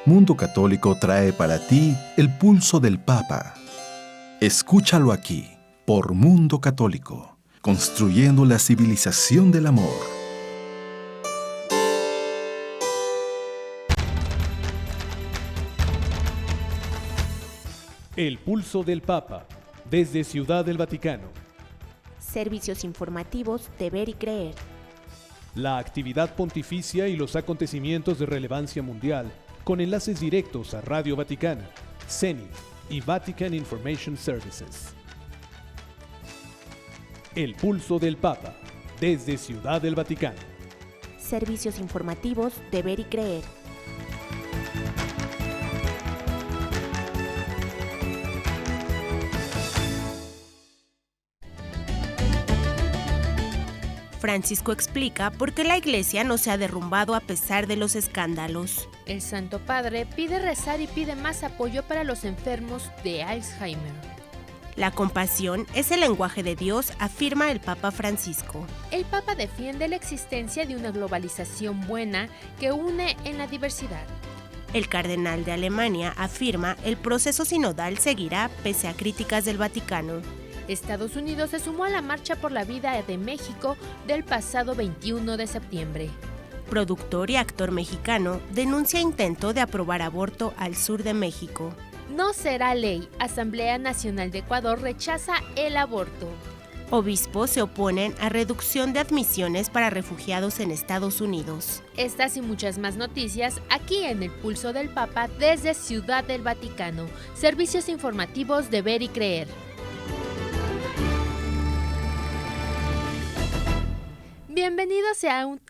Mundo Católico trae para ti el pulso del Papa. Escúchalo aquí, por Mundo Católico, construyendo la civilización del amor. El pulso del Papa, desde Ciudad del Vaticano. Servicios informativos de Ver y Creer. La actividad pontificia y los acontecimientos de relevancia mundial, con enlaces directos a Radio Vaticana, CENI y Vatican Information Services. El pulso del Papa, desde Ciudad del Vaticano. Servicios informativos de Ver y Creer. Francisco explica por qué la Iglesia no se ha derrumbado a pesar de los escándalos. El Santo Padre pide rezar y pide más apoyo para los enfermos de Alzheimer. La compasión es el lenguaje de Dios, afirma el Papa Francisco. El Papa defiende la existencia de una globalización buena que une en la diversidad. El cardenal de Alemania afirma el proceso sinodal seguirá pese a críticas del Vaticano. Estados Unidos se sumó a la Marcha por la Vida de México del pasado 21 de septiembre. Productor y actor mexicano denuncia intento de aprobar aborto al sur de México. No será ley. Asamblea Nacional de Ecuador rechaza el aborto. Obispos se oponen a reducción de admisiones para refugiados en Estados Unidos. Estas y muchas más noticias aquí en El Pulso del Papa desde Ciudad del Vaticano. Servicios informativos de Ver y Creer. Bienvenidos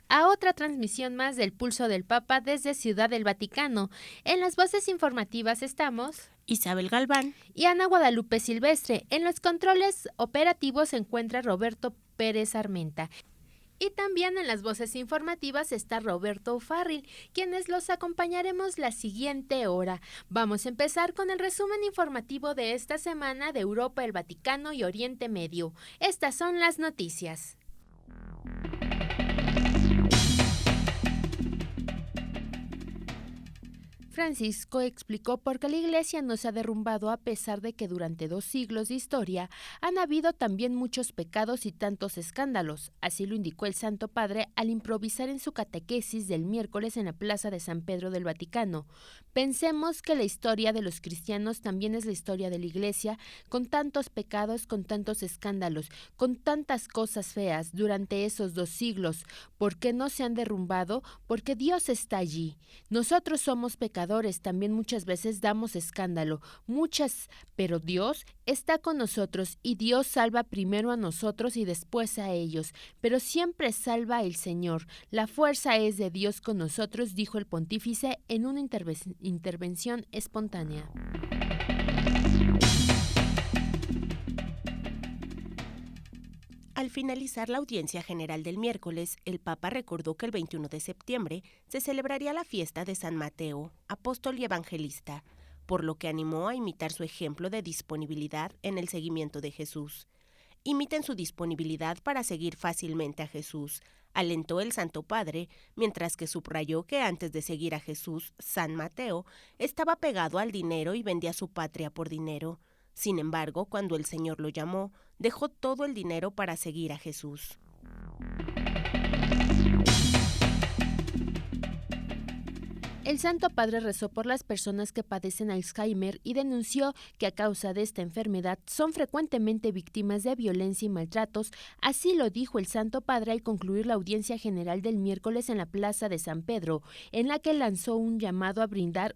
a otra transmisión más del Pulso del Papa desde Ciudad del Vaticano. En las voces informativas estamos Isabel Galván y Ana Guadalupe Silvestre. En los controles operativos se encuentra Roberto Pérez Armenta. Y también en las voces informativas está Roberto Farril, quienes los acompañaremos la siguiente hora. Vamos a empezar con el resumen informativo de esta semana de Europa, el Vaticano y Oriente Medio. Estas son las noticias. Francisco explicó por qué la Iglesia no se ha derrumbado a pesar de que durante 2 siglos de historia han habido también muchos pecados y tantos escándalos. Así lo indicó el Santo Padre al improvisar en su catequesis del miércoles en la Plaza de San Pedro del Vaticano. Pensemos que la historia de los cristianos también es la historia de la Iglesia, con tantos pecados, con tantos escándalos, con tantas cosas feas durante esos 2 siglos. ¿Por qué no se han derrumbado? Porque Dios está allí. Nosotros somos pecadores, también muchas veces damos escándalo, pero Dios está con nosotros y Dios salva primero a nosotros y después a ellos, pero siempre salva el Señor. La fuerza es de Dios con nosotros, dijo el pontífice en una intervención espontánea. Al finalizar la audiencia general del miércoles, el Papa recordó que el 21 de septiembre se celebraría la fiesta de San Mateo, apóstol y evangelista, por lo que animó a imitar su ejemplo de disponibilidad en el seguimiento de Jesús. Imiten su disponibilidad para seguir fácilmente a Jesús, alentó el Santo Padre, mientras que subrayó que antes de seguir a Jesús, San Mateo estaba pegado al dinero y vendía su patria por dinero. Sin embargo, cuando el Señor lo llamó, dejó todo el dinero para seguir a Jesús. El Santo Padre rezó por las personas que padecen Alzheimer y denunció que a causa de esta enfermedad son frecuentemente víctimas de violencia y maltratos. Así lo dijo el Santo Padre al concluir la audiencia general del miércoles en la Plaza de San Pedro, en la que lanzó un llamado a brindar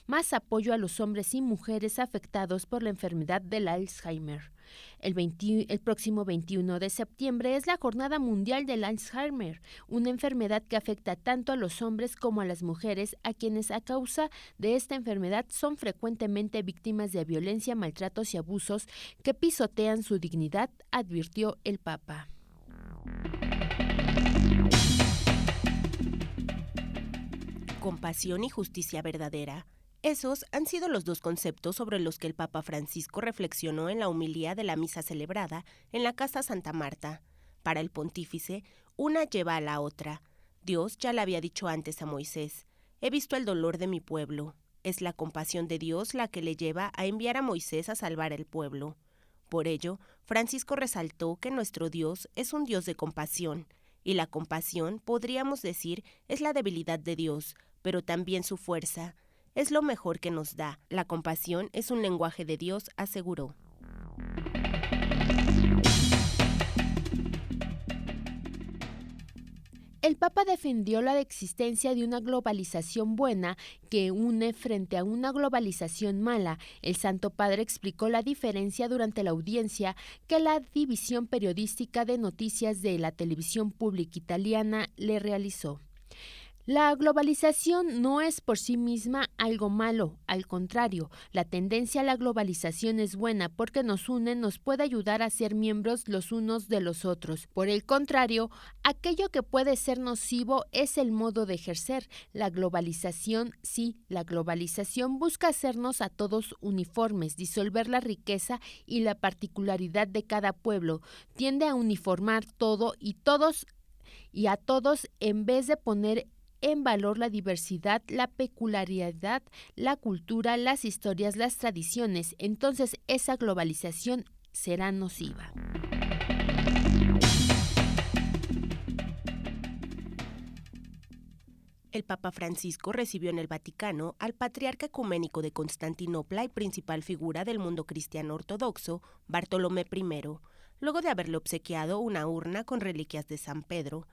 más apoyo a los hombres y mujeres afectados por la enfermedad del Alzheimer. El próximo 21 de septiembre es la Jornada Mundial del Alzheimer, una enfermedad que afecta tanto a los hombres como a las mujeres, a quienes a causa de esta enfermedad son frecuentemente víctimas de violencia, maltratos y abusos que pisotean su dignidad, advirtió el Papa. Compasión y justicia verdadera. Esos han sido los 2 conceptos sobre los que el Papa Francisco reflexionó en la homilía de la misa celebrada en la Casa Santa Marta. Para el pontífice, una lleva a la otra. Dios ya le había dicho antes a Moisés: He visto el dolor de mi pueblo. Es la compasión de Dios la que le lleva a enviar a Moisés a salvar al pueblo. Por ello, Francisco resaltó que nuestro Dios es un Dios de compasión, y la compasión, podríamos decir, es la debilidad de Dios, pero también su fuerza. Es lo mejor que nos da. La compasión es un lenguaje de Dios, aseguró. El Papa defendió la existencia de una globalización buena que une frente a una globalización mala. El Santo Padre explicó la diferencia durante la audiencia que la división periodística de noticias de la televisión pública italiana le realizó. La globalización no es por sí misma algo malo, al contrario, la tendencia a la globalización es buena porque nos une, nos puede ayudar a ser miembros los unos de los otros. Por el contrario, aquello que puede ser nocivo es el modo de ejercer. La globalización busca hacernos a todos uniformes, disolver la riqueza y la particularidad de cada pueblo, tiende a uniformar todo y a todos en vez de poner en valor la diversidad, la peculiaridad, la cultura, las historias, las tradiciones. Entonces esa globalización será nociva. El Papa Francisco recibió en el Vaticano al patriarca ecuménico de Constantinopla y principal figura del mundo cristiano ortodoxo, Bartolomé I, luego de haberle obsequiado una urna con reliquias de San Pedro.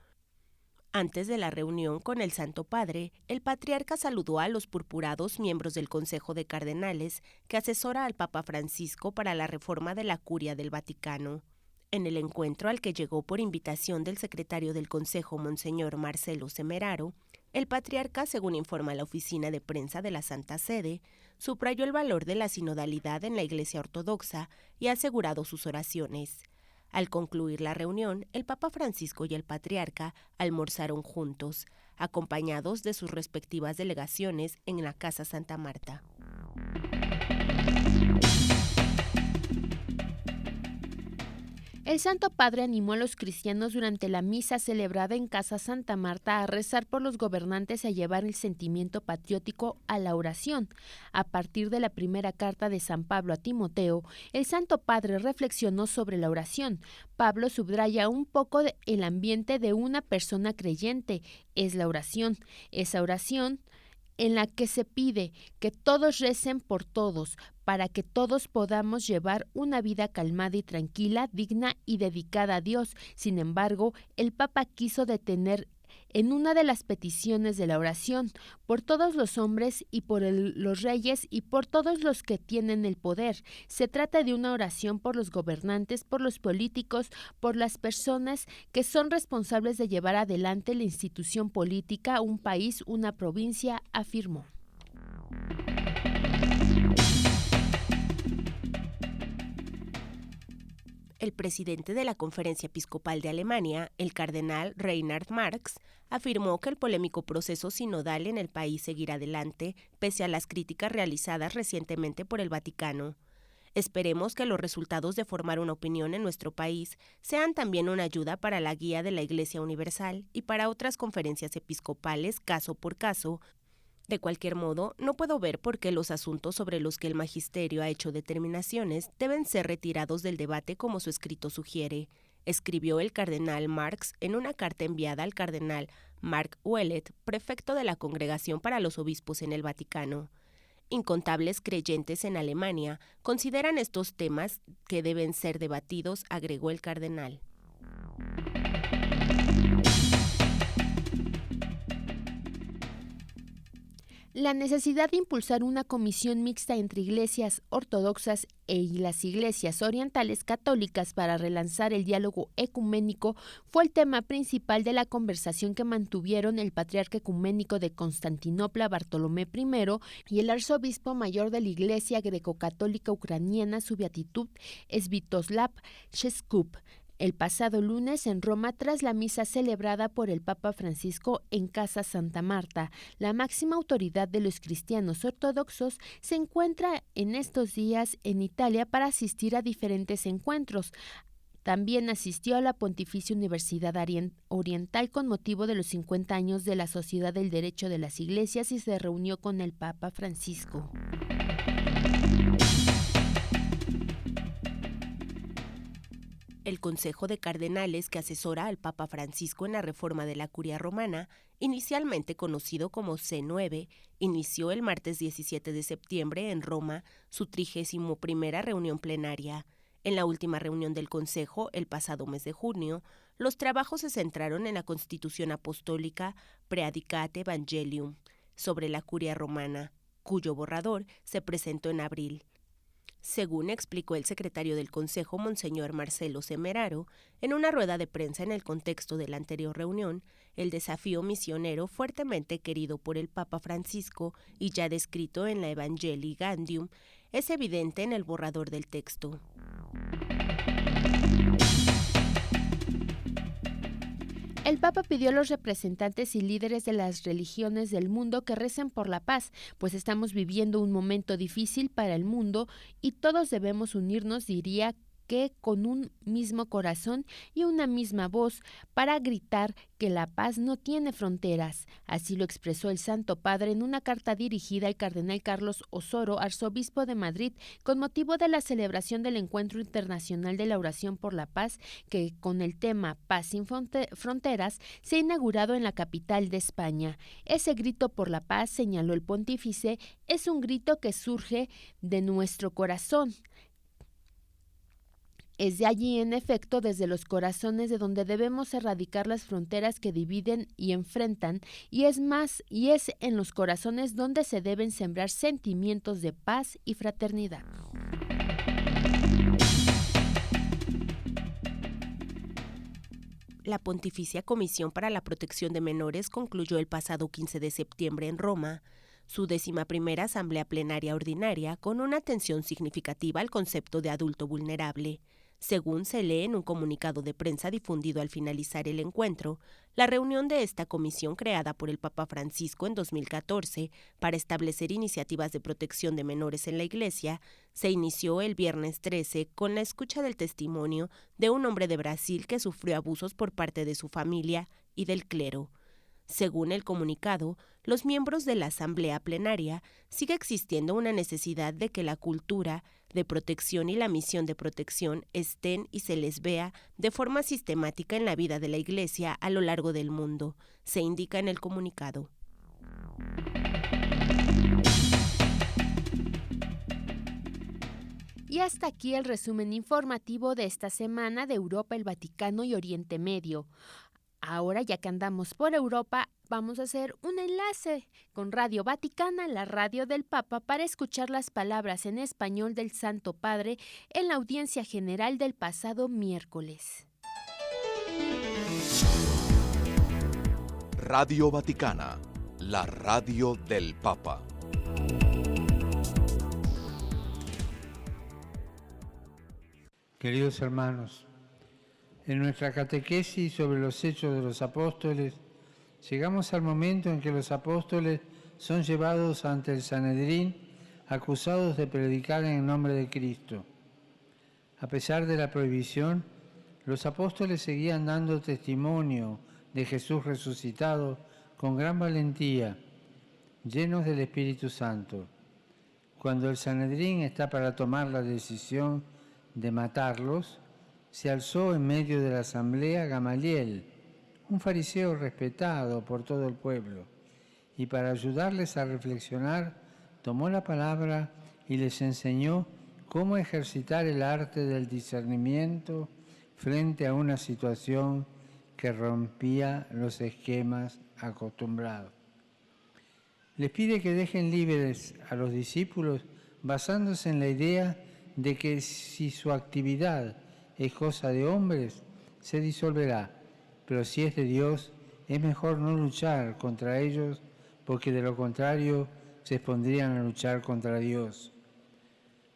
Antes de la reunión con el Santo Padre, el patriarca saludó a los purpurados miembros del Consejo de Cardenales que asesora al Papa Francisco para la reforma de la Curia del Vaticano. En el encuentro al que llegó por invitación del secretario del Consejo, Monseñor Marcelo Semeraro, el patriarca, según informa la oficina de prensa de la Santa Sede, subrayó el valor de la sinodalidad en la Iglesia Ortodoxa y ha asegurado sus oraciones. Al concluir la reunión, el Papa Francisco y el patriarca almorzaron juntos, acompañados de sus respectivas delegaciones en la Casa Santa Marta. El Santo Padre animó a los cristianos durante la misa celebrada en Casa Santa Marta a rezar por los gobernantes y a llevar el sentimiento patriótico a la oración. A partir de la primera carta de San Pablo a Timoteo, el Santo Padre reflexionó sobre la oración. Pablo subraya un poco el ambiente de una persona creyente. Es la oración. Esa oración en la que se pide que todos recen por todos, para que todos podamos llevar una vida calmada y tranquila, digna y dedicada a Dios. Sin embargo, el Papa quiso detener en una de las peticiones de la oración, por todos los hombres y por los reyes y por todos los que tienen el poder. Se trata de una oración por los gobernantes, por los políticos, por las personas que son responsables de llevar adelante la institución política, un país, una provincia, afirmó. El presidente de la Conferencia Episcopal de Alemania, el cardenal Reinhard Marx, afirmó que el polémico proceso sinodal en el país seguirá adelante, pese a las críticas realizadas recientemente por el Vaticano. Esperemos que los resultados de formar una opinión en nuestro país sean también una ayuda para la guía de la Iglesia Universal y para otras conferencias episcopales caso por caso. De cualquier modo, no puedo ver por qué los asuntos sobre los que el magisterio ha hecho determinaciones deben ser retirados del debate como su escrito sugiere, escribió el cardenal Marx en una carta enviada al cardenal Mark Ouellet, prefecto de la Congregación para los Obispos en el Vaticano. Incontables creyentes en Alemania consideran estos temas que deben ser debatidos, agregó el cardenal. La necesidad de impulsar una comisión mixta entre iglesias ortodoxas y las iglesias orientales católicas para relanzar el diálogo ecuménico fue el tema principal de la conversación que mantuvieron el patriarca ecuménico de Constantinopla, Bartolomé I, y el arzobispo mayor de la Iglesia greco-católica ucraniana, su beatitud, Sviatoslav Sheskup, el pasado lunes en Roma tras la misa celebrada por el Papa Francisco en Casa Santa Marta. La máxima autoridad de los cristianos ortodoxos se encuentra en estos días en Italia para asistir a diferentes encuentros También asistió a la Pontificia Universidad Oriental con motivo de los 50 años de la Sociedad del Derecho de las Iglesias y se reunió con el Papa Francisco. El Consejo de Cardenales que asesora al Papa Francisco en la reforma de la Curia Romana, inicialmente conocido como C9, inició el martes 17 de septiembre en Roma su 31ª reunión plenaria. En la última reunión del Consejo, el pasado mes de junio, los trabajos se centraron en la Constitución Apostólica Praedicate Evangelium sobre la Curia Romana, cuyo borrador se presentó en abril. Según explicó el secretario del Consejo, Monseñor Marcelo Semeraro, en una rueda de prensa en el contexto de la anterior reunión, el desafío misionero fuertemente querido por el Papa Francisco y ya descrito en la Evangelii Gaudium es evidente en el borrador del texto. El Papa pidió a los representantes y líderes de las religiones del mundo que recen por la paz, pues estamos viviendo un momento difícil para el mundo y todos debemos unirnos, diría que con un mismo corazón y una misma voz para gritar que la paz no tiene fronteras. Así lo expresó el Santo Padre en una carta dirigida al cardenal Carlos Osoro, arzobispo de Madrid, con motivo de la celebración del Encuentro Internacional de la Oración por la Paz, que con el tema Paz sin fronteras se ha inaugurado en la capital de España. Ese grito por la paz, señaló el pontífice, es un grito que surge de nuestro corazón. Es de allí, en efecto, desde los corazones de donde debemos erradicar las fronteras que dividen y enfrentan, y es en los corazones donde se deben sembrar sentimientos de paz y fraternidad. La Pontificia Comisión para la Protección de Menores concluyó el pasado 15 de septiembre en Roma su 11ª Asamblea Plenaria Ordinaria con una atención significativa al concepto de adulto vulnerable. Según se lee en un comunicado de prensa difundido al finalizar el encuentro, la reunión de esta comisión creada por el Papa Francisco en 2014 para establecer iniciativas de protección de menores en la Iglesia se inició el viernes 13 con la escucha del testimonio de un hombre de Brasil que sufrió abusos por parte de su familia y del clero. Según el comunicado, los miembros de la Asamblea Plenaria sigue existiendo una necesidad de que la cultura de protección y la misión de protección estén y se les vea de forma sistemática en la vida de la Iglesia a lo largo del mundo, se indica en el comunicado. Y hasta aquí el resumen informativo de esta semana de Europa, el Vaticano y Oriente Medio. Ahora, ya que andamos por Europa, vamos a hacer un enlace con Radio Vaticana, la radio del Papa, para escuchar las palabras en español del Santo Padre en la audiencia general del pasado miércoles. Radio Vaticana, la radio del Papa. Queridos hermanos, en nuestra catequesis sobre los hechos de los apóstoles, llegamos al momento en que los apóstoles son llevados ante el Sanedrín acusados de predicar en nombre de Cristo. A pesar de la prohibición, los apóstoles seguían dando testimonio de Jesús resucitado con gran valentía, llenos del Espíritu Santo. Cuando el Sanedrín está para tomar la decisión de matarlos, se alzó en medio de la asamblea Gamaliel, un fariseo respetado por todo el pueblo, y para ayudarles a reflexionar, tomó la palabra y les enseñó cómo ejercitar el arte del discernimiento frente a una situación que rompía los esquemas acostumbrados. Les pide que dejen libres a los discípulos basándose en la idea de que si su actividad es cosa de hombres, se disolverá, pero si es de Dios, es mejor no luchar contra ellos, porque de lo contrario se expondrían a luchar contra Dios.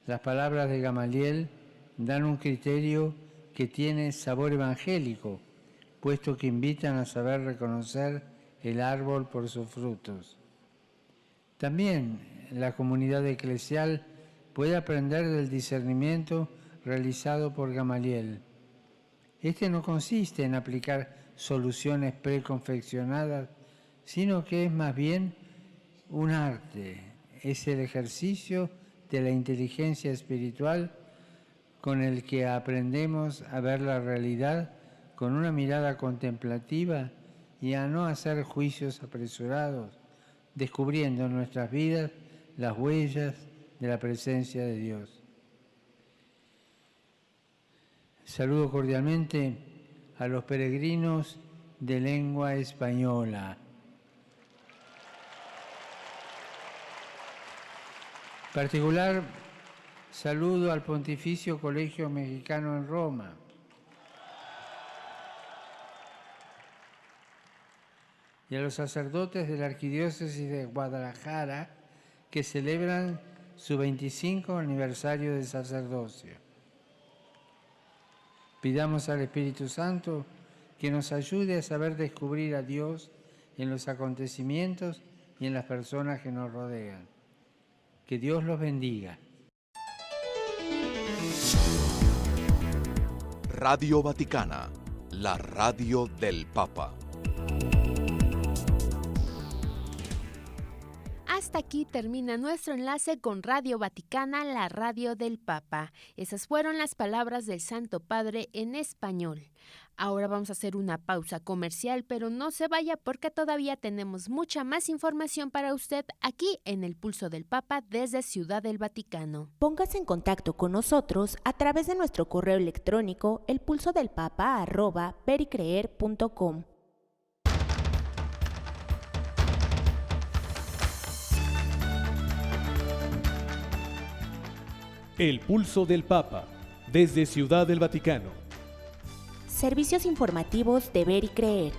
Las palabras de Gamaliel dan un criterio que tiene sabor evangélico, puesto que invitan a saber reconocer el árbol por sus frutos. También la comunidad eclesial puede aprender del discernimiento realizado por Gamaliel. Este no consiste en aplicar soluciones preconfeccionadas, sino que es más bien un arte, es el ejercicio de la inteligencia espiritual con el que aprendemos a ver la realidad con una mirada contemplativa y a no hacer juicios apresurados, descubriendo en nuestras vidas las huellas de la presencia de Dios. Saludo cordialmente a los peregrinos de lengua española. En particular, saludo al Pontificio Colegio Mexicano en Roma, y a los sacerdotes de la Arquidiócesis de Guadalajara que celebran su 25 aniversario de sacerdocio. Pidamos al Espíritu Santo que nos ayude a saber descubrir a Dios en los acontecimientos y en las personas que nos rodean. Que Dios los bendiga. Radio Vaticana, la radio del Papa. Hasta aquí termina nuestro enlace con Radio Vaticana, la radio del Papa. Esas fueron las palabras del Santo Padre en español. Ahora vamos a hacer una pausa comercial, pero no se vaya porque todavía tenemos mucha más información para usted aquí en El Pulso del Papa desde Ciudad del Vaticano. Póngase en contacto con nosotros a través de nuestro correo electrónico elpulsodelpapa@vericreer.com. El Pulso del Papa, desde Ciudad del Vaticano. Servicios informativos de Ver y Creer.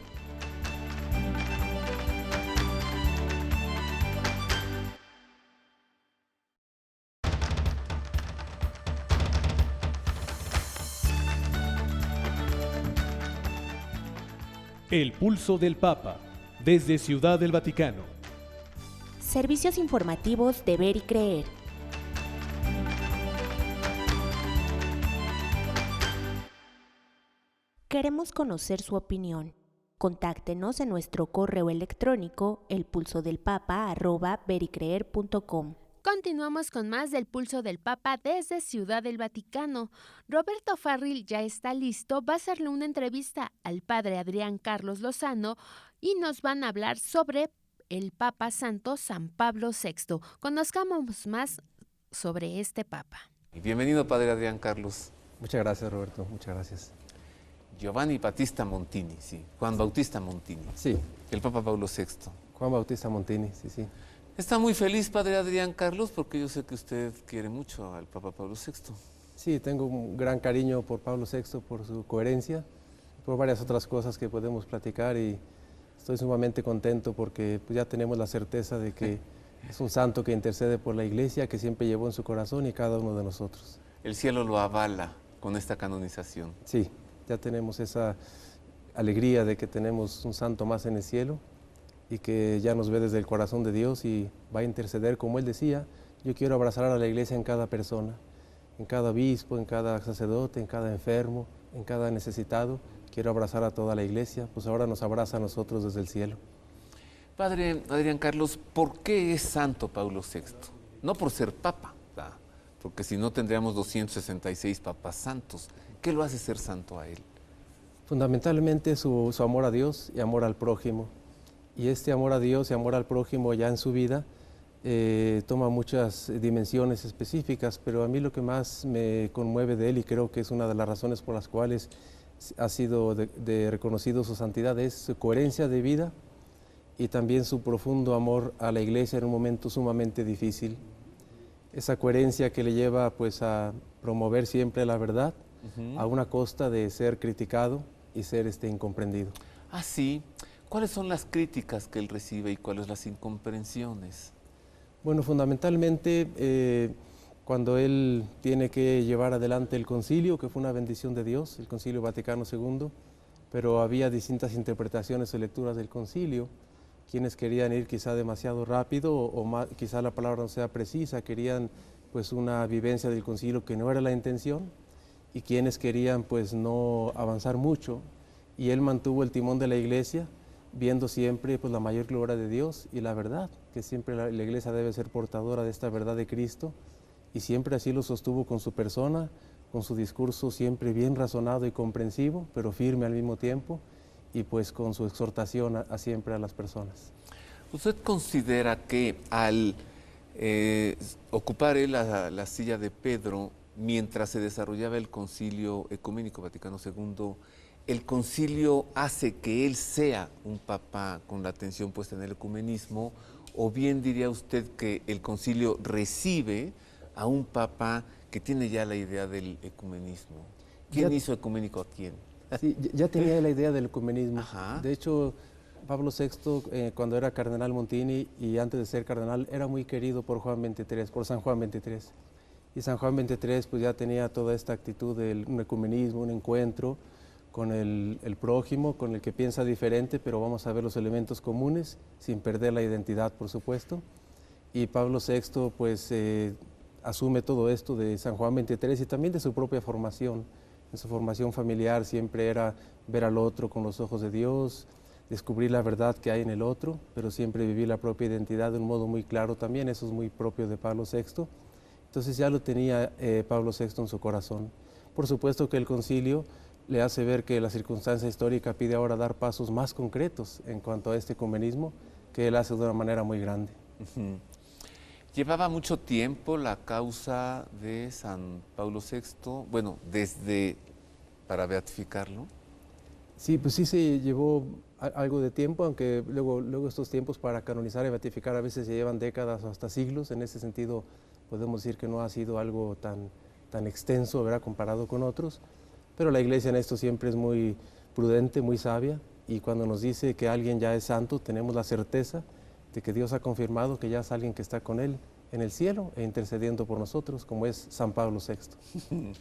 El Pulso del Papa, desde Ciudad del Vaticano. Servicios informativos de Ver y Creer. Queremos conocer su opinión. Contáctenos en nuestro correo electrónico elpulsodelpapa@vericreer.com. Continuamos con más del Pulso del Papa desde Ciudad del Vaticano. Roberto Farril ya está listo, va a hacerle una entrevista al padre Adrián Carlos Lozano y nos van a hablar sobre el Papa Santo San Pablo VI. Conozcamos más sobre este Papa. Bienvenido, padre Adrián Carlos. Muchas gracias, Roberto, muchas gracias. Giovanni Battista Montini, sí. Juan Bautista Montini. Sí. El Papa Pablo VI. Juan Bautista Montini, sí. Está muy feliz, padre Adrián Carlos, porque yo sé que usted quiere mucho al Papa Pablo VI. Sí, tengo un gran cariño por Pablo VI, por su coherencia, por varias otras cosas que podemos platicar y estoy sumamente contento porque pues, ya tenemos la certeza de que es un santo que intercede por la Iglesia, que siempre llevó en su corazón y cada uno de nosotros. El cielo lo avala con esta canonización. Sí, ya tenemos esa alegría de que tenemos un santo más en el cielo y que ya nos ve desde el corazón de Dios y va a interceder, como él decía, yo quiero abrazar a la Iglesia en cada persona, en cada obispo, en cada sacerdote, en cada enfermo, en cada necesitado, quiero abrazar a toda la Iglesia, pues ahora nos abraza a nosotros desde el cielo. Padre Adrián Carlos, ¿por qué es santo Pablo VI? No por ser papa, porque si no tendríamos 266 papas santos. ¿Qué lo hace ser santo a él? Fundamentalmente su amor a Dios y amor al prójimo. Y este amor a Dios y amor al prójimo ya en su vida toma muchas dimensiones específicas, pero a mí lo que más me conmueve de él, y creo que es una de las razones por las cuales ha sido reconocido su santidad, es su coherencia de vida y también su profundo amor a la Iglesia en un momento sumamente difícil. Esa coherencia que le lleva pues a promover siempre la verdad, a una costa de ser criticado y ser incomprendido. Ah, sí. ¿Cuáles son las críticas que él recibe y cuáles las incomprensiones? Bueno, fundamentalmente cuando él tiene que llevar adelante el concilio, que fue una bendición de Dios, el Concilio Vaticano II, pero había distintas interpretaciones o lecturas del concilio, quienes querían ir quizá demasiado rápido o quizá la palabra no sea precisa, querían pues una vivencia del concilio que no era la intención, y quienes querían pues no avanzar mucho, y él mantuvo el timón de la iglesia, viendo siempre pues la mayor gloria de Dios y la verdad, que siempre la iglesia debe ser portadora de esta verdad de Cristo, y siempre así lo sostuvo con su persona, con su discurso siempre bien razonado y comprensivo, pero firme al mismo tiempo, y pues con su exhortación siempre a las personas. ¿Usted considera que al ocupar él la silla de Pedro, mientras se desarrollaba el Concilio Ecuménico Vaticano II, el concilio hace que él sea un papa con la atención puesta en el ecumenismo, o bien diría usted que el concilio recibe a un papa que tiene ya la idea del ecumenismo? ¿Quién hizo ecuménico a quién? Sí, ya tenía la idea del ecumenismo. Ajá. De hecho, Pablo VI, cuando era cardenal Montini y antes de ser cardenal, era muy querido por Juan XXIII, por San Juan XXIII. Y San Juan XXIII pues ya tenía toda esta actitud de un ecumenismo, un encuentro con el prójimo, con el que piensa diferente, pero vamos a ver los elementos comunes, sin perder la identidad, por supuesto. Y Pablo VI pues asume todo esto de San Juan XXIII y también de su propia formación. En su formación familiar siempre era ver al otro con los ojos de Dios, descubrir la verdad que hay en el otro, pero siempre vivir la propia identidad de un modo muy claro también. Eso es muy propio de Pablo VI. Entonces ya lo tenía Pablo VI en su corazón. Por supuesto que el concilio le hace ver que la circunstancia histórica pide ahora dar pasos más concretos en cuanto a este ecumenismo, que él hace de una manera muy grande. Uh-huh. Llevaba mucho tiempo la causa de San Pablo VI, bueno, para beatificarlo. Sí, pues sí se llevó algo de tiempo, aunque luego estos tiempos para canonizar y beatificar a veces se llevan décadas o hasta siglos. En ese sentido podemos decir que no ha sido algo tan extenso, ¿verdad?, comparado con otros. Pero la Iglesia en esto siempre es muy prudente, muy sabia, y cuando nos dice que alguien ya es santo, tenemos la certeza de que Dios ha confirmado que ya es alguien que está con Él en el cielo e intercediendo por nosotros, como es San Pablo VI.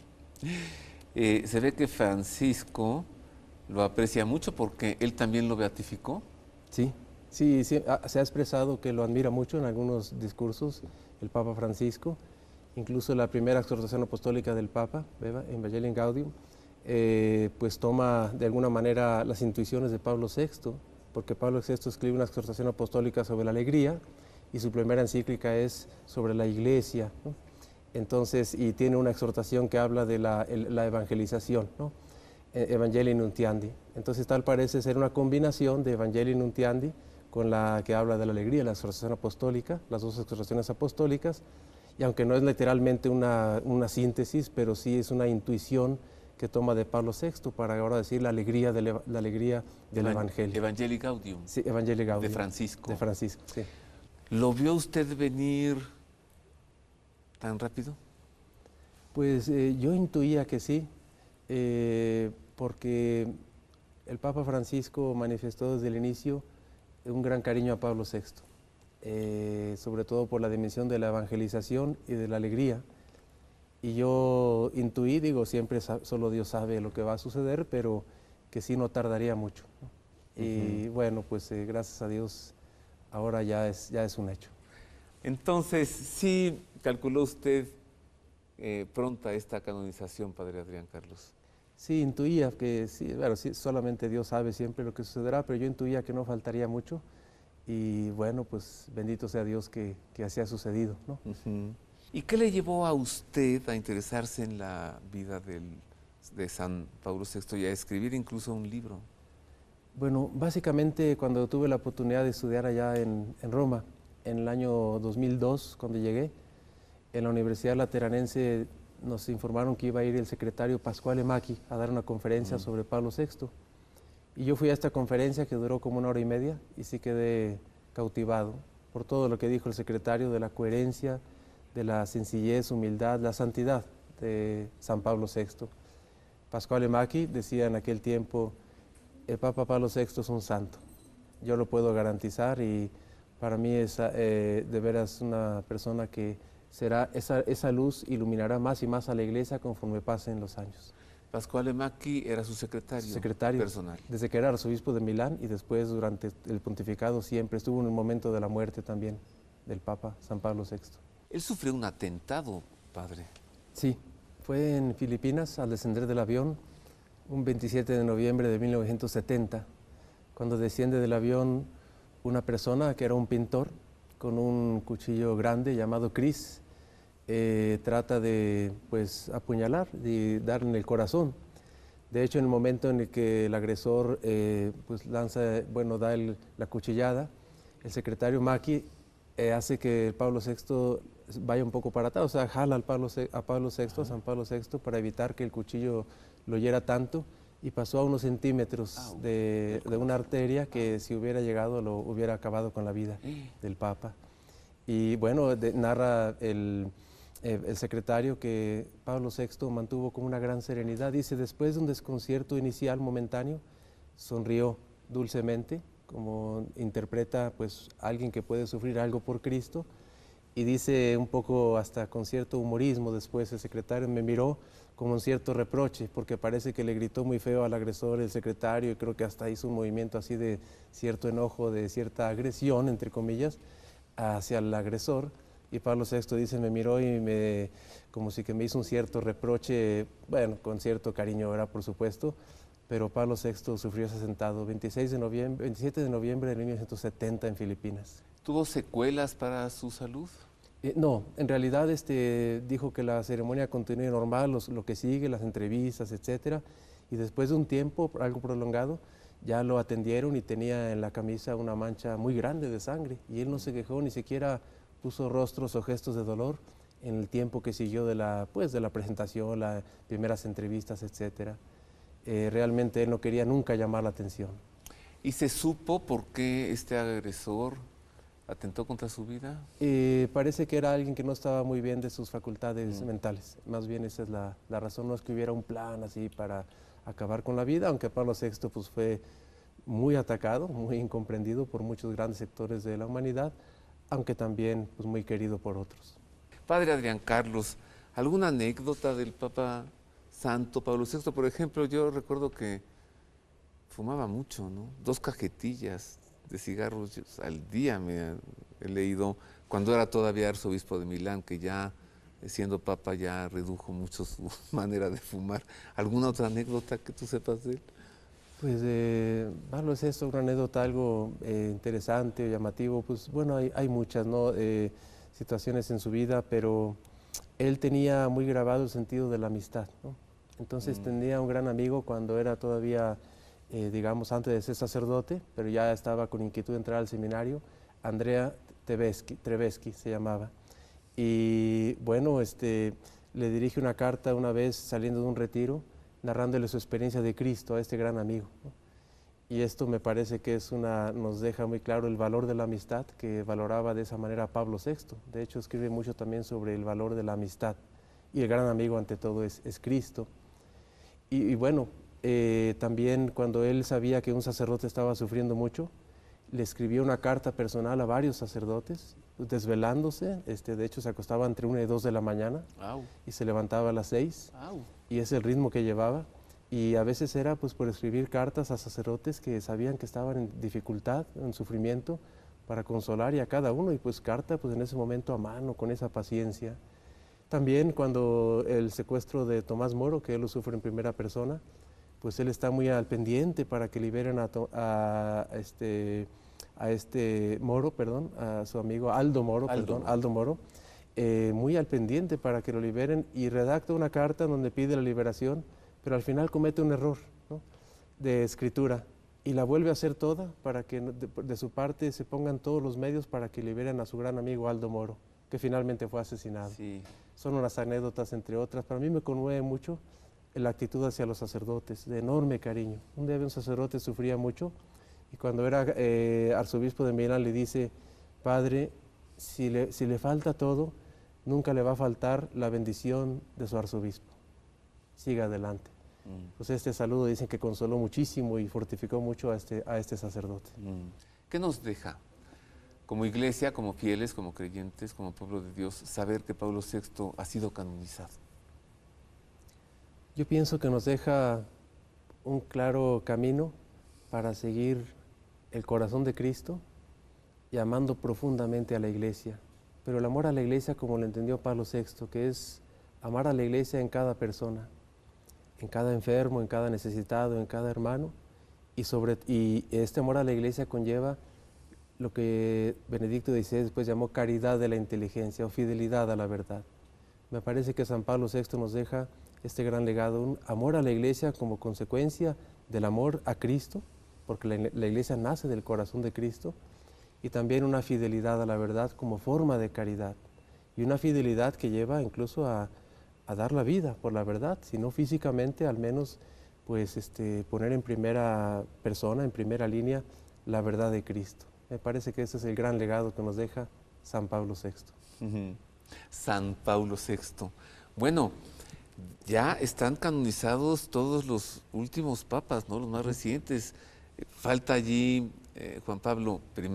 Se ve que Francisco lo aprecia mucho porque él también lo beatificó. Sí, se ha expresado que lo admira mucho en algunos discursos el Papa Francisco, incluso la primera exhortación apostólica del Papa, Evangelii Gaudium, pues toma de alguna manera las intuiciones de Pablo VI, porque Pablo VI escribe una exhortación apostólica sobre la alegría y su primera encíclica es sobre la iglesia, ¿no? Entonces, y tiene una exhortación que habla de la evangelización, ¿no? Evangelii Nuntiandi. Entonces tal parece ser una combinación de Evangelii Nuntiandi con la que habla de la alegría, la exhortación apostólica, las dos exhortaciones apostólicas, y aunque no es literalmente una síntesis, pero sí es una intuición que toma de Pablo VI para ahora decir la alegría del Evangelio. Evangelii Gaudium. Sí, Evangelii Gaudium. De Francisco. De Francisco, sí. ¿Lo vio usted venir tan rápido? Pues yo intuía que sí, porque el Papa Francisco manifestó desde el inicio un gran cariño a Pablo VI, sobre todo por la dimensión de la evangelización y de la alegría. Y yo intuí, siempre solo Dios sabe lo que va a suceder, pero que sí no tardaría mucho, ¿no? Y bueno, pues gracias a Dios ahora ya es un hecho. Entonces, ¿sí calculó usted pronta esta canonización, Padre Adrián Carlos? Sí, intuía que sí, solamente Dios sabe siempre lo que sucederá, pero yo intuía que no faltaría mucho y bueno, pues bendito sea Dios que así ha sucedido, ¿no? Uh-huh. ¿Y qué le llevó a usted a interesarse en la vida de San Pablo VI y a escribir incluso un libro? Bueno, básicamente cuando tuve la oportunidad de estudiar allá en Roma, en el año 2002, cuando llegué, en la Universidad Lateranense nos informaron que iba a ir el secretario Pasquale Macchi a dar una conferencia sobre Pablo VI. Y yo fui a esta conferencia que duró como 1 hora y media y sí quedé cautivado por todo lo que dijo el secretario de la coherencia, de la sencillez, humildad, la santidad de San Pablo VI. Pasquale Macchi decía en aquel tiempo, el Papa Pablo VI es un santo. Yo lo puedo garantizar y para mí es de veras una persona que será, esa luz iluminará más y más a la Iglesia conforme pasen los años. Pasquale Macchi era su secretario personal. Desde que era arzobispo de Milán y después durante el pontificado siempre estuvo en el momento de la muerte también del Papa San Pablo VI. Él sufrió un atentado, padre. Sí, Fue en Filipinas, al descender del avión, un 27 de noviembre de 1970, cuando desciende del avión una persona que era un pintor con un cuchillo grande llamado Chris, trata de pues apuñalar y dar en el corazón. De hecho, en el momento en el que el agresor pues lanza, bueno, da la cuchillada, el secretario Maki hace que Pablo VI vaya un poco para atrás, o sea, jala a Pablo VI, a San Pablo VI, para evitar que el cuchillo lo hiera tanto, y pasó a unos centímetros de una arteria que, si hubiera llegado, lo hubiera acabado con la vida del Papa. Y bueno, narra el secretario que Pablo VI mantuvo con una gran serenidad. Dice: después de un desconcierto inicial momentáneo, sonrió dulcemente, como interpreta pues alguien que puede sufrir algo por Cristo, y dice un poco hasta con cierto humorismo después el secretario: me miró como un cierto reproche, porque parece que le gritó muy feo al agresor el secretario, y creo que hasta hizo un movimiento así de cierto enojo, de cierta agresión, entre comillas, hacia el agresor. Y Pablo VI dice: me miró y como si que me hizo un cierto reproche, bueno, con cierto cariño, era por supuesto, pero Pablo VI sufrió ese atentado 27 de noviembre de 1970 en Filipinas. ¿Tuvo secuelas para su salud? No, en realidad dijo que la ceremonia continúe normal, lo que sigue, las entrevistas, etcétera, y después de un tiempo, algo prolongado, ya lo atendieron y tenía en la camisa una mancha muy grande de sangre, y él no se quejó, ni siquiera puso rostros o gestos de dolor en el tiempo que siguió de la presentación, las primeras entrevistas, etcétera. Realmente él no quería nunca llamar la atención. ¿Y se supo por qué este agresor atentó contra su vida? Parece que era alguien que no estaba muy bien de sus facultades mentales. Más bien esa es la razón, no es que hubiera un plan así para acabar con la vida, aunque Pablo VI pues, fue muy atacado, muy incomprendido por muchos grandes sectores de la humanidad, aunque también pues, muy querido por otros. Padre Adrián Carlos, ¿alguna anécdota del Papa Santo Pablo VI? Por ejemplo, yo recuerdo que fumaba mucho, ¿no? 2 cajetillas de cigarros al día, he leído, cuando era todavía arzobispo de Milán, que ya siendo Papa ya redujo mucho su manera de fumar. ¿Alguna otra anécdota que tú sepas de él? Pues Pablo VI, una anécdota algo interesante o llamativo, pues bueno, hay muchas, ¿no? Situaciones en su vida, pero él tenía muy grabado el sentido de la amistad, ¿no? Entonces tenía un gran amigo cuando era todavía, digamos, antes de ser sacerdote, pero ya estaba con inquietud de entrar al seminario, Andrea Treveschi se llamaba. Y bueno, le dirige una carta una vez saliendo de un retiro, narrándole su experiencia de Cristo a este gran amigo, ¿no? Y esto me parece que nos deja muy claro el valor de la amistad, que valoraba de esa manera Pablo VI. De hecho, escribe mucho también sobre el valor de la amistad, y el gran amigo ante todo es Cristo. Y bueno, también cuando él sabía que un sacerdote estaba sufriendo mucho, le escribió una carta personal a varios sacerdotes, desvelándose. De hecho, se acostaba entre 1 y 2 de la mañana y se levantaba a las 6, y es el ritmo que llevaba. Y a veces era pues por escribir cartas a sacerdotes que sabían que estaban en dificultad, en sufrimiento, para consolar y a cada uno, y pues carta pues en ese momento a mano, con esa paciencia. También cuando el secuestro de Tomás Moro, que él lo sufre en primera persona, pues él está muy al pendiente para que liberen a Moro, perdón, a su amigo Aldo Moro, muy al pendiente para que lo liberen, y redacta una carta donde pide la liberación, pero al final comete un error, ¿no?, de escritura, y la vuelve a hacer toda para que de su parte se pongan todos los medios para que liberen a su gran amigo Aldo Moro, que finalmente fue asesinado. Sí. Son unas anécdotas entre otras. Para mí me conmueve mucho la actitud hacia los sacerdotes, de enorme cariño. Un día un sacerdote sufría mucho, y cuando era arzobispo de Milán le dice: padre, si le falta todo, nunca le va a faltar la bendición de su arzobispo. Siga adelante. Pues este saludo dicen que consoló muchísimo y fortificó mucho a este sacerdote. ¿Qué nos deja como iglesia, como fieles, como creyentes, como pueblo de Dios, saber que Pablo VI ha sido canonizado? Yo pienso que nos deja un claro camino para seguir el corazón de Cristo y amando profundamente a la iglesia. Pero el amor a la iglesia como lo entendió Pablo VI, que es amar a la iglesia en cada persona, en cada enfermo, en cada necesitado, en cada hermano, y este amor a la iglesia conlleva lo que Benedicto XVI después llamó caridad de la inteligencia o fidelidad a la verdad. Me parece que San Pablo VI nos deja este gran legado, un amor a la iglesia como consecuencia del amor a Cristo, porque la iglesia nace del corazón de Cristo, y también una fidelidad a la verdad como forma de caridad, y una fidelidad que lleva incluso a dar la vida por la verdad, si no físicamente, al menos pues poner en primera persona, en primera línea, la verdad de Cristo. Me parece que ese es el gran legado que nos deja San Pablo VI. San Pablo VI. Bueno, ya están canonizados todos los últimos papas, ¿no? Los más recientes. Falta allí Juan Pablo I.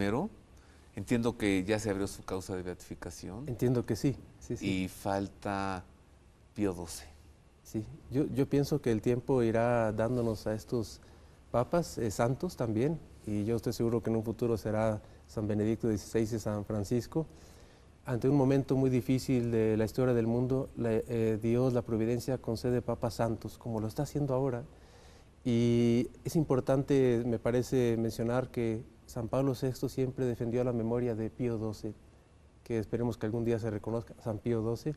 Entiendo que ya se abrió su causa de beatificación. Entiendo que sí. Y falta Pío XII. Sí, yo pienso que el tiempo irá dándonos a estos papas santos también, y yo estoy seguro que en un futuro será San Benedicto XVI y San Francisco. Ante un momento muy difícil de la historia del mundo, Dios, la providencia, concede papas santos, como lo está haciendo ahora. Y es importante, me parece, mencionar que San Pablo VI siempre defendió la memoria de Pío XII, que esperemos que algún día se reconozca San Pío XII,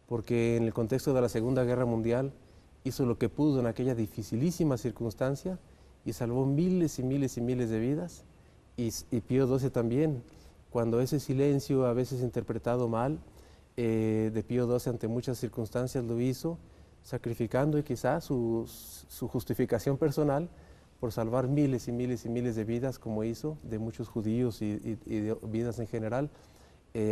porque en el contexto de la Segunda Guerra Mundial hizo lo que pudo en aquella dificilísima circunstancia y salvó miles y miles y miles de vidas, y Pío XII también, cuando ese silencio, a veces interpretado mal, de Pío XII ante muchas circunstancias lo hizo, sacrificando quizás su justificación personal por salvar miles y miles y miles de vidas, como hizo, de muchos judíos y de vidas en general,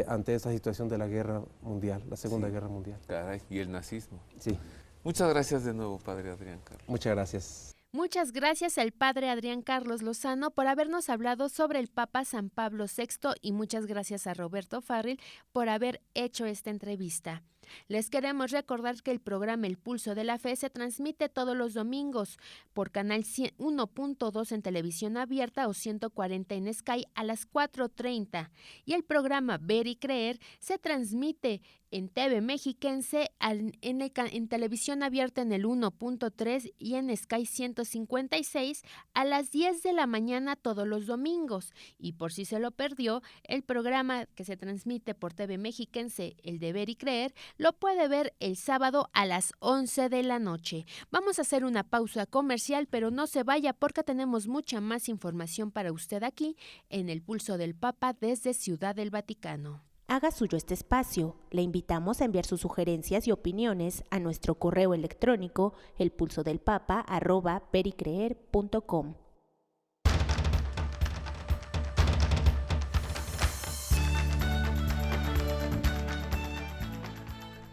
ante esa situación de la guerra mundial, la Segunda Guerra Mundial. Caray, y el nazismo. Sí. Muchas gracias de nuevo, Padre Adrián Carlos. Muchas gracias. Muchas gracias al Padre Adrián Carlos Lozano por habernos hablado sobre el Papa San Pablo VI, y muchas gracias a Roberto Farril por haber hecho esta entrevista. Les queremos recordar que el programa El Pulso de la Fe se transmite todos los domingos por canal 1.2 en televisión abierta o 140 en Sky a las 4:30, y el programa Ver y Creer se transmite en TV Mexiquense en televisión abierta en el 1.3 y en Sky 156 a las 10 de la mañana todos los domingos. Y por si se lo perdió, el programa que se transmite por TV Mexiquense, el de Ver y Creer, lo puede ver el sábado a las 11 de la noche. Vamos a hacer una pausa comercial, pero no se vaya porque tenemos mucha más información para usted aquí en El Pulso del Papa desde Ciudad del Vaticano. Haga suyo este espacio. Le invitamos a enviar sus sugerencias y opiniones a nuestro correo electrónico elpulsodelpapa@vericreer.com.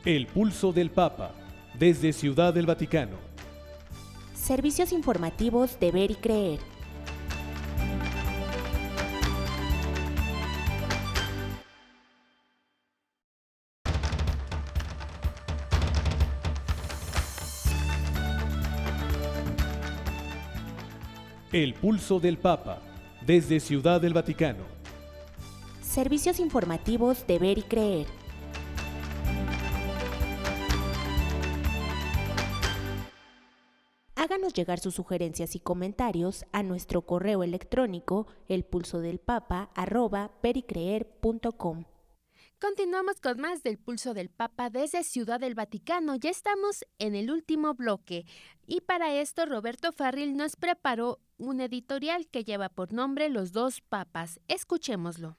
El Pulso del Papa, desde Ciudad del Vaticano. Servicios informativos de Ver y Creer. El Pulso del Papa, desde Ciudad del Vaticano. Servicios informativos de Ver y Creer. Háganos llegar sus sugerencias y comentarios a nuestro correo electrónico elpulsodelpapa@vericreer.com. Continuamos con más del Pulso del Papa desde Ciudad del Vaticano. Ya estamos en el último bloque y para esto Roberto Farril nos preparó un editorial que lleva por nombre Los dos Papas. Escuchémoslo.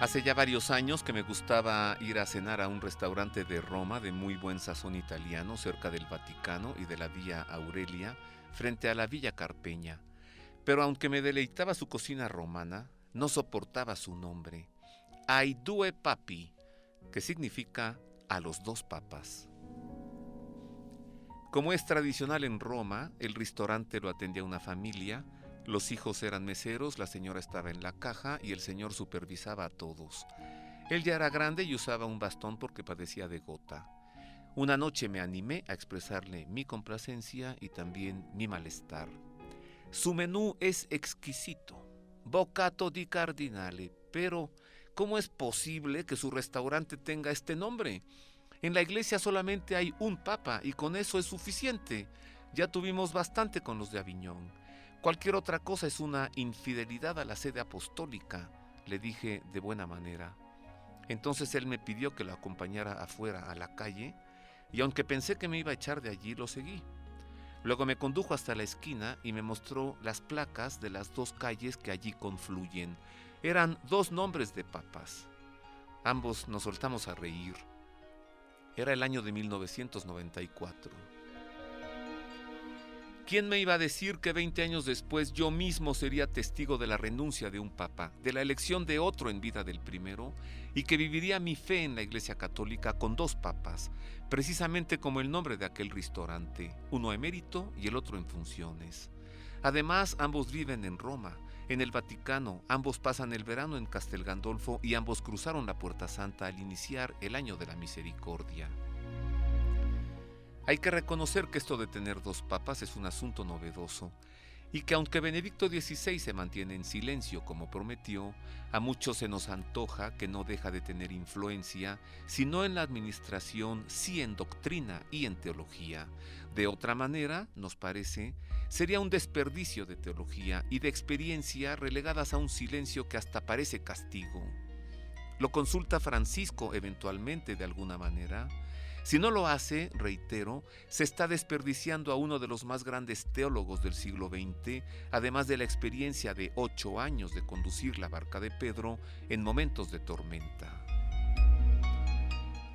Hace ya varios años que me gustaba ir a cenar a un restaurante de Roma de muy buen sazón italiano cerca del Vaticano y de la Vía Aurelia, frente a la Villa Carpeña. Pero aunque me deleitaba su cocina romana, no soportaba su nombre, Ai due papi, que significa a los dos papas. Como es tradicional en Roma, el restaurante lo atendía una familia. Los hijos eran meseros, la señora estaba en la caja y el señor supervisaba a todos. Él ya era grande y usaba un bastón porque padecía de gota. Una noche me animé a expresarle mi complacencia y también mi malestar. Su menú es exquisito, bocato di cardinale, pero ¿cómo es posible que su restaurante tenga este nombre? En la iglesia solamente hay un papa y con eso es suficiente. Ya tuvimos bastante con los de Aviñón. Cualquier otra cosa es una infidelidad a la sede apostólica, le dije de buena manera. Entonces él me pidió que lo acompañara afuera a la calle y aunque pensé que me iba a echar de allí, lo seguí. Luego me condujo hasta la esquina y me mostró las placas de las dos calles que allí confluyen. Eran dos nombres de papas. Ambos nos soltamos a reír. Era el año de 1994. ¿Quién me iba a decir que 20 años después yo mismo sería testigo de la renuncia de un papa, de la elección de otro en vida del primero, y que viviría mi fe en la Iglesia Católica con dos papas, precisamente como el nombre de aquel restaurante, uno emérito y el otro en funciones? Además, ambos viven en Roma, en el Vaticano, ambos pasan el verano en Castel Gandolfo y ambos cruzaron la Puerta Santa al iniciar el año de la misericordia. Hay que reconocer que esto de tener dos papas es un asunto novedoso y que aunque Benedicto XVI se mantiene en silencio como prometió, a muchos se nos antoja que no deja de tener influencia, si no en la administración, sí en doctrina y en teología. De otra manera, nos parece, sería un desperdicio de teología y de experiencia relegadas a un silencio que hasta parece castigo. ¿Lo consulta Francisco eventualmente de alguna manera? Si no lo hace, reitero, se está desperdiciando a uno de los más grandes teólogos del siglo XX, además de la experiencia de 8 años de conducir la barca de Pedro en momentos de tormenta.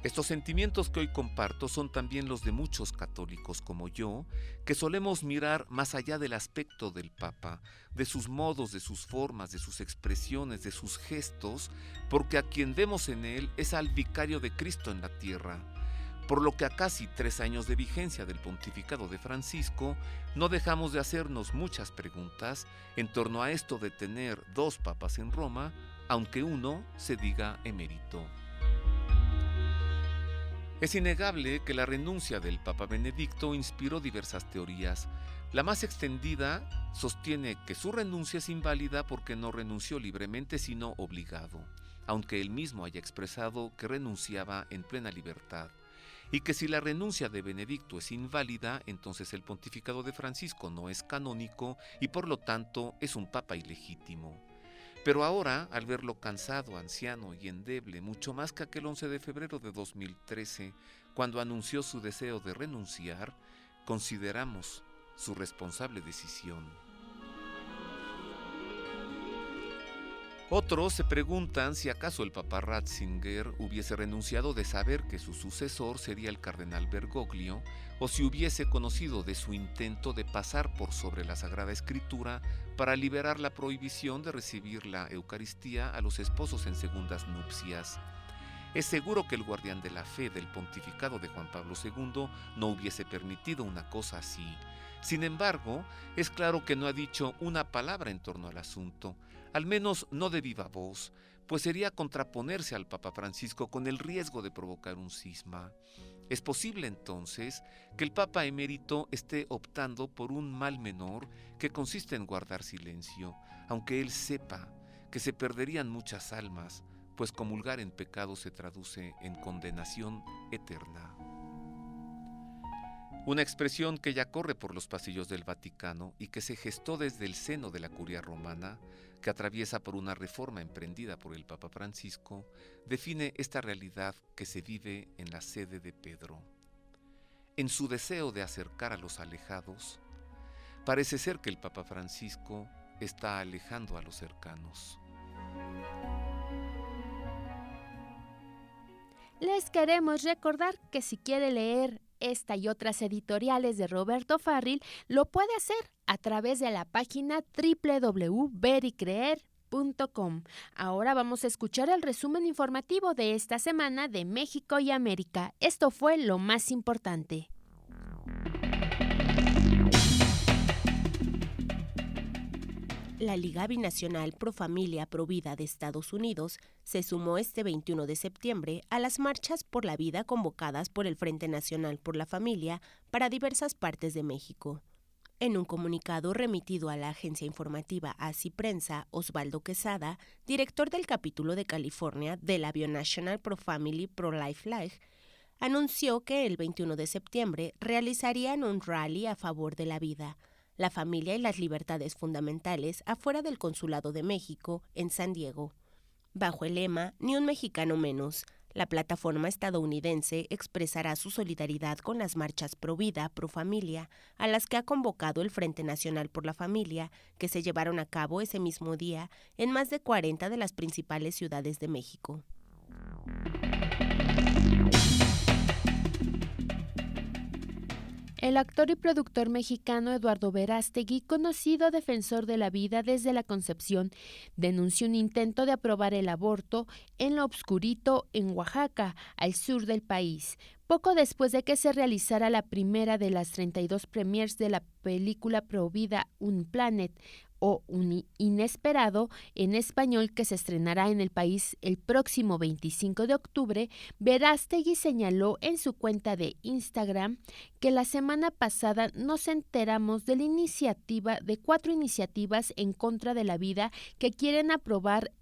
Estos sentimientos que hoy comparto son también los de muchos católicos como yo, que solemos mirar más allá del aspecto del Papa, de sus modos, de sus formas, de sus expresiones, de sus gestos, porque a quien vemos en él es al vicario de Cristo en la tierra. Por lo que a casi 3 años de vigencia del pontificado de Francisco, no dejamos de hacernos muchas preguntas en torno a esto de tener 2 papas en Roma, aunque uno se diga emérito. Es innegable que la renuncia del Papa Benedicto inspiró diversas teorías. La más extendida sostiene que su renuncia es inválida porque no renunció libremente sino obligado, aunque él mismo haya expresado que renunciaba en plena libertad. Y que si la renuncia de Benedicto es inválida, entonces el pontificado de Francisco no es canónico y por lo tanto es un papa ilegítimo. Pero ahora, al verlo cansado, anciano y endeble, mucho más que aquel 11 de febrero de 2013, cuando anunció su deseo de renunciar, consideramos su responsable decisión. Otros se preguntan si acaso el Papa Ratzinger hubiese renunciado de saber que su sucesor sería el cardenal Bergoglio, o si hubiese conocido de su intento de pasar por sobre la Sagrada Escritura para liberar la prohibición de recibir la Eucaristía a los esposos en segundas nupcias. Es seguro que el guardián de la fe del pontificado de Juan Pablo II no hubiese permitido una cosa así. Sin embargo, es claro que no ha dicho una palabra en torno al asunto, al menos no de viva voz, pues sería contraponerse al Papa Francisco con el riesgo de provocar un cisma. Es posible entonces que el Papa emérito esté optando por un mal menor que consiste en guardar silencio, aunque él sepa que se perderían muchas almas, pues comulgar en pecado se traduce en condenación eterna. Una expresión que ya corre por los pasillos del Vaticano y que se gestó desde el seno de la Curia Romana, que atraviesa por una reforma emprendida por el Papa Francisco, define esta realidad que se vive en la sede de Pedro. En su deseo de acercar a los alejados, parece ser que el Papa Francisco está alejando a los cercanos. Les queremos recordar que si quiere leer esta y otras editoriales de Roberto Farril, lo puede hacer a través de la página www.vericreer.com. Ahora vamos a escuchar el resumen informativo de esta semana de México y América. Esto fue lo más importante. La Liga Binacional Pro Familia Pro Vida de Estados Unidos se sumó este 21 de septiembre a las marchas por la vida convocadas por el Frente Nacional por la Familia para diversas partes de México. En un comunicado remitido a la agencia informativa ASI Prensa, Osvaldo Quesada, director del capítulo de California de la Bionational Pro-Family Pro-Life League, anunció que el 21 de septiembre realizarían un rally a favor de la vida, la familia y las libertades fundamentales afuera del Consulado de México en San Diego. Bajo el lema Ni un mexicano menos, la plataforma estadounidense expresará su solidaridad con las marchas pro vida, pro familia, a las que ha convocado el Frente Nacional por la Familia, que se llevaron a cabo ese mismo día en más de 40 de las principales ciudades de México. El actor y productor mexicano Eduardo Verástegui, conocido defensor de la vida desde la concepción, denunció un intento de aprobar el aborto en Lo Obscurito, en Oaxaca, al sur del país, poco después de que se realizara la primera de las 32 premiers de la película Pro Vida Un Planet, o Un Inesperado en español, que se estrenará en el país el próximo 25 de octubre, Verástegui señaló en su cuenta de Instagram que la semana pasada nos enteramos de la iniciativa de 4 iniciativas en contra de la vida que quieren aprobar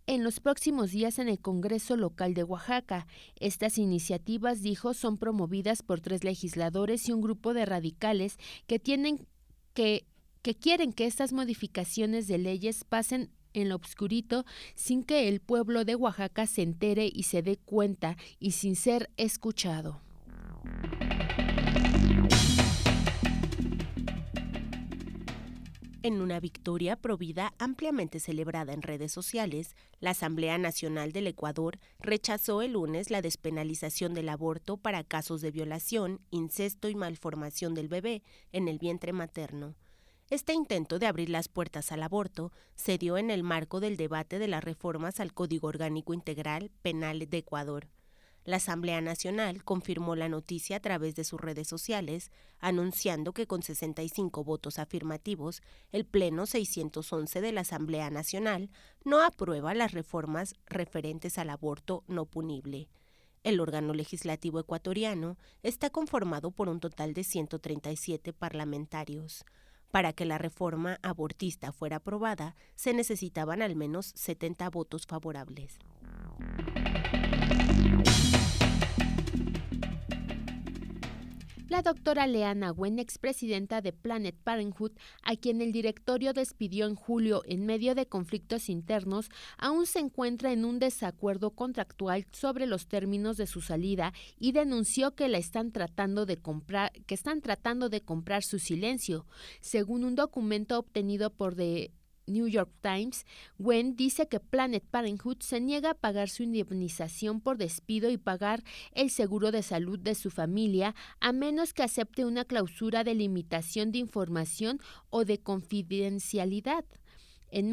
en los próximos días en el Congreso local de Oaxaca. Estas iniciativas, dijo, son promovidas por 3 legisladores y un grupo de radicales que quieren que estas modificaciones de leyes pasen en Lo Obscurito sin que el pueblo de Oaxaca se entere y se dé cuenta y sin ser escuchado. En una victoria provida ampliamente celebrada en redes sociales, la Asamblea Nacional del Ecuador rechazó el lunes la despenalización del aborto para casos de violación, incesto y malformación del bebé en el vientre materno. Este intento de abrir las puertas al aborto se dio en el marco del debate de las reformas al Código Orgánico Integral Penal de Ecuador. La Asamblea Nacional confirmó la noticia a través de sus redes sociales, anunciando que con 65 votos afirmativos, el Pleno 611 de la Asamblea Nacional no aprueba las reformas referentes al aborto no punible. El órgano legislativo ecuatoriano está conformado por un total de 137 parlamentarios. Para que la reforma abortista fuera aprobada, se necesitaban al menos 70 votos favorables. La doctora Leana Wen, expresidenta de Planned Parenthood, a quien el directorio despidió en julio en medio de conflictos internos, aún se encuentra en un desacuerdo contractual sobre los términos de su salida y denunció que están tratando de comprar su silencio. Según un documento obtenido por The New York Times, Wen dice que Planned Parenthood se niega a pagar su indemnización por despido y pagar el seguro de salud de su familia, a menos que acepte una cláusula de limitación de información o de confidencialidad. El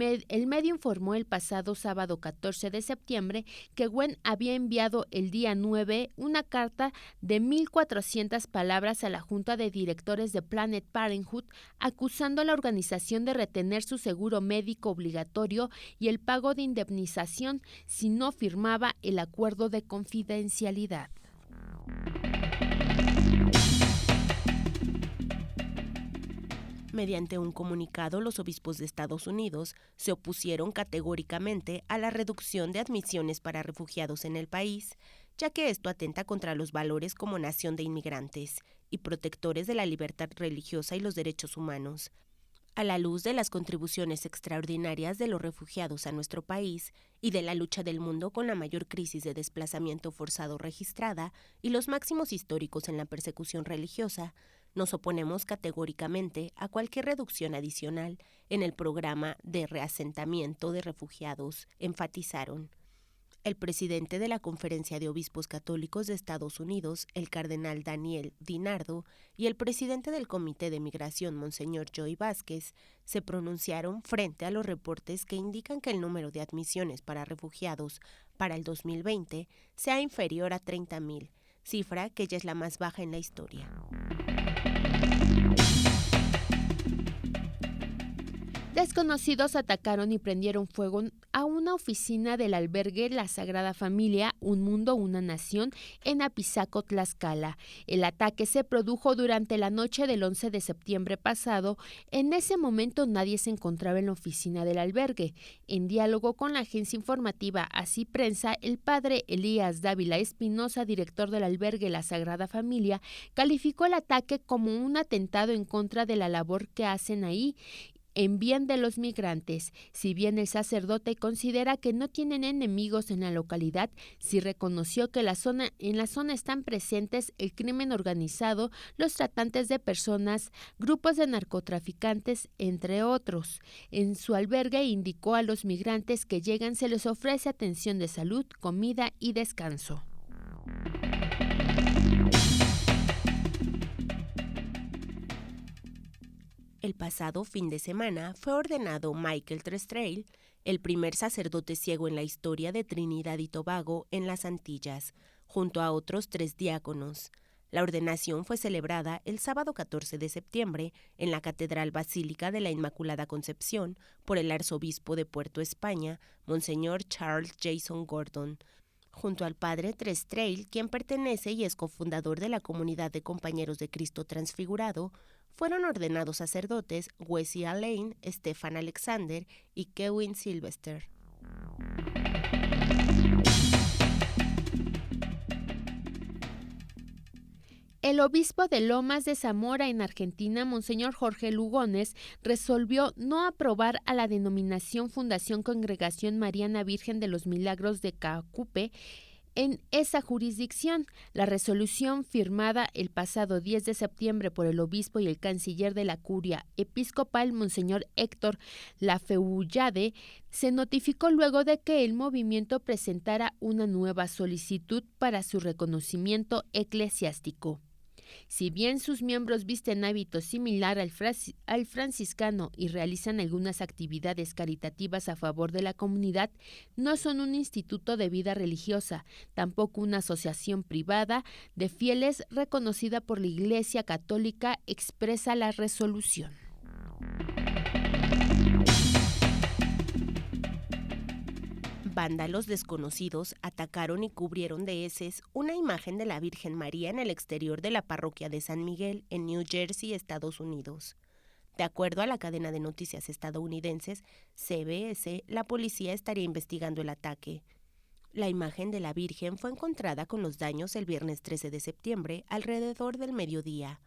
medio informó el pasado sábado 14 de septiembre que Wen había enviado el día 9 una carta de 1,400 palabras a la Junta de Directores de Planned Parenthood, acusando a la organización de retener su seguro médico obligatorio y el pago de indemnización si no firmaba el acuerdo de confidencialidad. Mediante un comunicado, los obispos de Estados Unidos se opusieron categóricamente a la reducción de admisiones para refugiados en el país, ya que esto atenta contra los valores como nación de inmigrantes y protectores de la libertad religiosa y los derechos humanos. A la luz de las contribuciones extraordinarias de los refugiados a nuestro país y de la lucha del mundo con la mayor crisis de desplazamiento forzado registrada y los máximos históricos en la persecución religiosa, nos oponemos categóricamente a cualquier reducción adicional en el programa de reasentamiento de refugiados, enfatizaron. El presidente de la Conferencia de Obispos Católicos de Estados Unidos, el cardenal Daniel DiNardo, y el presidente del Comité de Migración, Monseñor Joey Vázquez, se pronunciaron frente a los reportes que indican que el número de admisiones para refugiados para el 2020 sea inferior a 30,000, cifra que ya es la más baja en la historia. Desconocidos atacaron y prendieron fuego a una oficina del albergue La Sagrada Familia, Un Mundo, Una Nación, en Apizaco, Tlaxcala. El ataque se produjo durante la noche del 11 de septiembre pasado. En ese momento nadie se encontraba en la oficina del albergue. En diálogo con la agencia informativa Así Prensa, el padre Elías Dávila Espinosa, director del albergue La Sagrada Familia, calificó el ataque como un atentado en contra de la labor que hacen ahí en bien de los migrantes. Si bien el sacerdote considera que no tienen enemigos en la localidad, sí reconoció que en la zona están presentes el crimen organizado, los tratantes de personas, grupos de narcotraficantes, entre otros. En su albergue indicó a los migrantes que llegan se les ofrece atención de salud, comida y descanso. El pasado fin de semana fue ordenado Michael Trestrail, el primer sacerdote ciego en la historia de Trinidad y Tobago en las Antillas, junto a otros 3 diáconos. La ordenación fue celebrada el sábado 14 de septiembre en la Catedral Basílica de la Inmaculada Concepción por el arzobispo de Puerto España, Monseñor Charles Jason Gordon, junto al padre Trestrail, quien pertenece y es cofundador de la Comunidad de Compañeros de Cristo Transfigurado. Fueron ordenados sacerdotes Wesley Lane, Stefan Alexander y Kevin Sylvester. El obispo de Lomas de Zamora en Argentina, Monseñor Jorge Lugones, resolvió no aprobar a la denominación Fundación Congregación Mariana Virgen de los Milagros de Cacupe en esa jurisdicción. La resolución firmada el pasado 10 de septiembre por el obispo y el canciller de la curia episcopal, Monseñor Héctor Lafeullade, se notificó luego de que el movimiento presentara una nueva solicitud para su reconocimiento eclesiástico. Si bien sus miembros visten hábitos similar al franciscano y realizan algunas actividades caritativas a favor de la comunidad, no son un instituto de vida religiosa, tampoco una asociación privada de fieles reconocida por la Iglesia Católica, expresa la resolución. Vándalos desconocidos atacaron y cubrieron de heces una imagen de la Virgen María en el exterior de la parroquia de San Miguel, en New Jersey, Estados Unidos. De acuerdo a la cadena de noticias estadounidenses CBS, la policía estaría investigando el ataque. La imagen de la Virgen fue encontrada con los daños el viernes 13 de septiembre, alrededor del mediodía.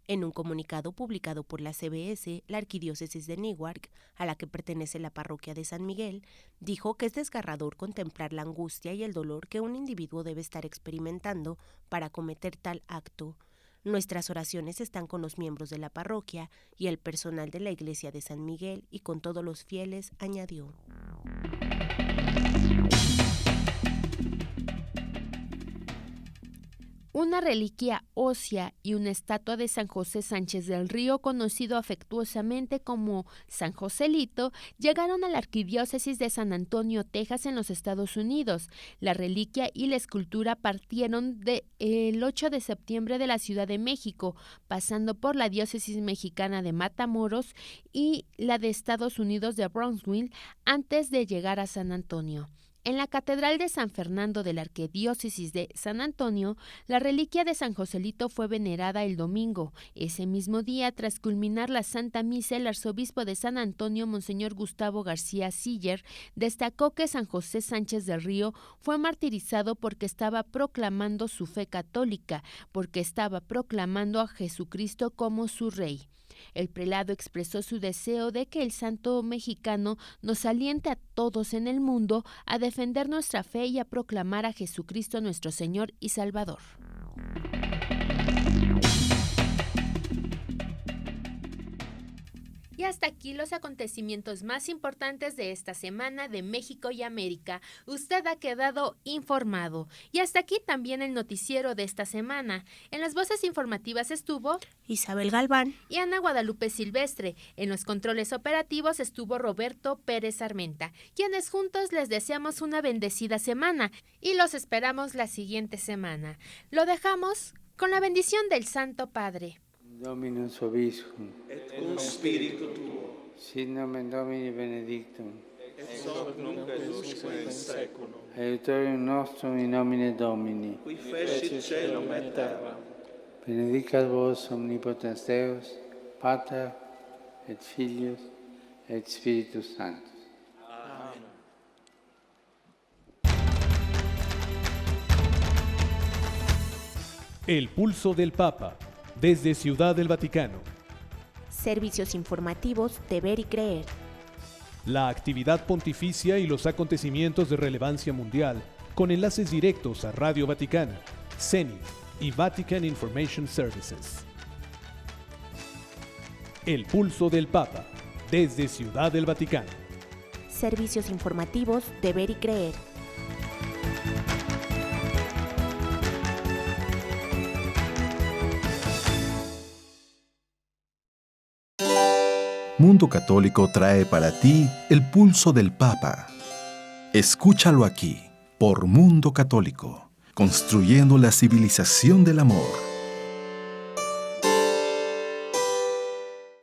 En un comunicado publicado por la CBS, la Arquidiócesis de Newark, a la que pertenece la parroquia de San Miguel, dijo que es desgarrador contemplar la angustia y el dolor que un individuo debe estar experimentando para cometer tal acto. Nuestras oraciones están con los miembros de la parroquia y el personal de la iglesia de San Miguel y con todos los fieles, añadió. Una reliquia ósea y una estatua de San José Sánchez del Río, conocido afectuosamente como San Joselito, llegaron a la Arquidiócesis de San Antonio, Texas, en los Estados Unidos. La reliquia y la escultura partieron el 8 de septiembre de la Ciudad de México, pasando por la diócesis mexicana de Matamoros y la de Estados Unidos de Brownsville, antes de llegar a San Antonio. En la Catedral de San Fernando de la Arquidiócesis de San Antonio, la reliquia de San Joselito fue venerada el domingo. Ese mismo día, tras culminar la Santa Misa, el arzobispo de San Antonio, Monseñor Gustavo García Siller, destacó que San José Sánchez del Río fue martirizado porque estaba proclamando su fe católica, porque estaba proclamando a Jesucristo como su Rey. El prelado expresó su deseo de que el santo mexicano nos aliente a todos en el mundo a defender nuestra fe y a proclamar a Jesucristo nuestro Señor y Salvador. Y hasta aquí los acontecimientos más importantes de esta semana de México y América. Usted ha quedado informado. Y hasta aquí también el noticiero de esta semana. En las voces informativas estuvo Isabel Galván y Ana Guadalupe Silvestre. En los controles operativos estuvo Roberto Pérez Armenta, quienes juntos les deseamos una bendecida semana y los esperamos la siguiente semana. Lo dejamos con la bendición del Santo Padre. Dominus vobiscum, et cum spiritu tuo, sit nomen Domini benedictum, et hoc nunc et usque in saeculum. Aiutorium nostrum in nomine Domini. Qui fecit caelum et terram. Benedicat vos omnipotens Deus, Pater et Filius et Spiritus Sanctus. Amen. El pulso del Papa, desde Ciudad del Vaticano. Servicios informativos de Ver y Creer. La actividad pontificia y los acontecimientos de relevancia mundial, con enlaces directos a Radio Vaticana, CENI y Vatican Information Services. El pulso del Papa, desde Ciudad del Vaticano. Servicios informativos de Ver y Creer. Mundo Católico trae para ti el pulso del Papa. Escúchalo aquí, por Mundo Católico, construyendo la civilización del amor.